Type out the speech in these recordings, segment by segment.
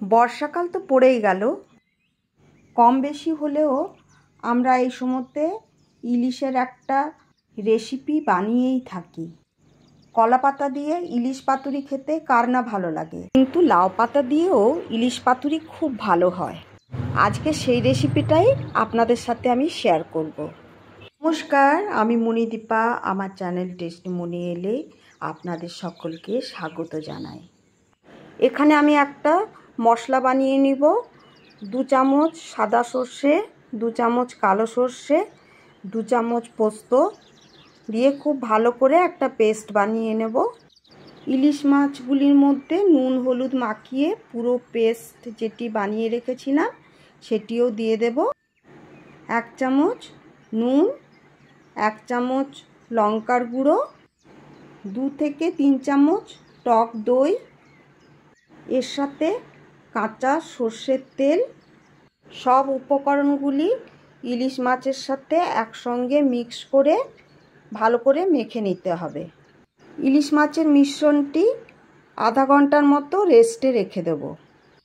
বর্ষাকাল তো পড়েই গেল, কম বেশি হলেও আমরা এই সময়তে ইলিশের একটা রেসিপি বানিয়েই থাকি। কলা পাতা দিয়ে ইলিশ পাতুরি খেতে কার না ভালো লাগে, কিন্তু লাউ পাতা দিয়েও ইলিশ পাতুরি খুব ভালো হয়। আজকে সেই রেসিপিটাই আপনাদের সাথে আমি শেয়ার করব। নমস্কার, আমি মণিদীপা। আমার চ্যানেল টেস্টি মনি এলে আপনাদের সকলকে স্বাগত জানাই। এখানে আমি একটা মশলা বানিয়ে নিব। 2 চামচ সাদা সর্ষে, 2 চামচ কালো সর্ষে, 2 চামচ পোস্ত দিয়ে খুব ভালো করে একটা পেস্ট বানিয়ে নেব। ইলিশ মাছগুলির মধ্যে নুন হলুদ মাখিয়ে পুরো পেস্ট যেটি বানিয়ে রেখেছিলাম সেটিও দিয়ে দেব। 1 চামচ নুন, 1 চামচ লঙ্কার গুঁড়ো, 2 থেকে 3 চামচ টক দই, এর সাথে কাঁচা সর্ষের তেল। সব উপকরণগুলি ইলিশ মাছের সাথে একসঙ্গে মিক্স করে ভালো করে মেখে নিতে হবে। ইলিশ মাছের মিশ্রণটি আধা ঘন্টার মতো রেস্টে রেখে দেব।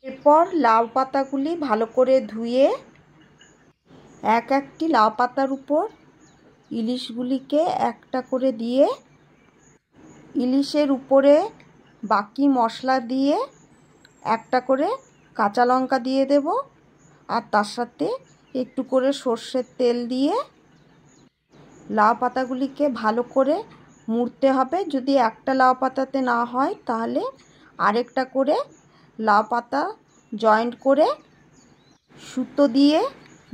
এরপর লাউ পাতাগুলি ভালো করে ধুয়ে একটি লাউ পাতার উপর ইলিশগুলিকে একটা করে দিয়ে ইলিশের উপরে বাকি মশলা দিয়ে একটা করে কাঁচা লঙ্কা দিয়ে দেব, আর তার সাথে একটু করে সর্ষের তেল দিয়ে লাউ পাতাগুলিকে ভালো করে মুড়তে হবে। যদি একটা লাউ পাতাতে না হয় তাহলে আরেকটা করে লাউ পাতা জয়েন্ট করে সুতো দিয়ে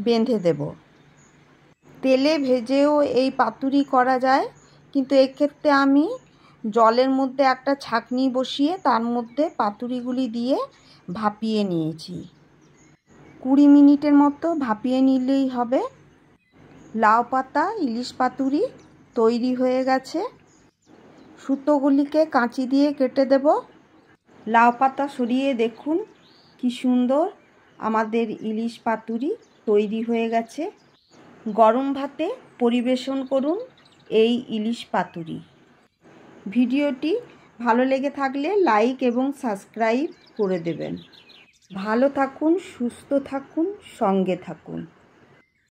বেঁধে দেব। তেলে ভেজেও এই পাতুরি করা যায়, কিন্তু এক্ষেত্রে আমি জলের মধ্যে একটা ছাঁকনি বসিয়ে তার মধ্যে পাতুরিগুলি দিয়ে ভাপিয়ে নিয়েছি। 20 মিনিটের মতো ভাপিয়ে নিলেই হবে। লাউ পাতা ইলিশ পাতুরি তৈরি হয়ে গেছে। সুতোগুলিকে কাঁচি দিয়ে কেটে দেব। লাউ পাতা সরিয়ে দেখুন কি সুন্দর আমাদের ইলিশ পাতুরি তৈরি হয়ে গেছে। গরম ভাতে পরিবেশন করুন এই ইলিশ পাতুরি। ভিডিওটি ভালো লেগে থাকলে লাইক এবং সাবস্ক্রাইব করে দেবেন। ভালো থাকুন, সুস্থ থাকুন, সঙ্গে থাকুন।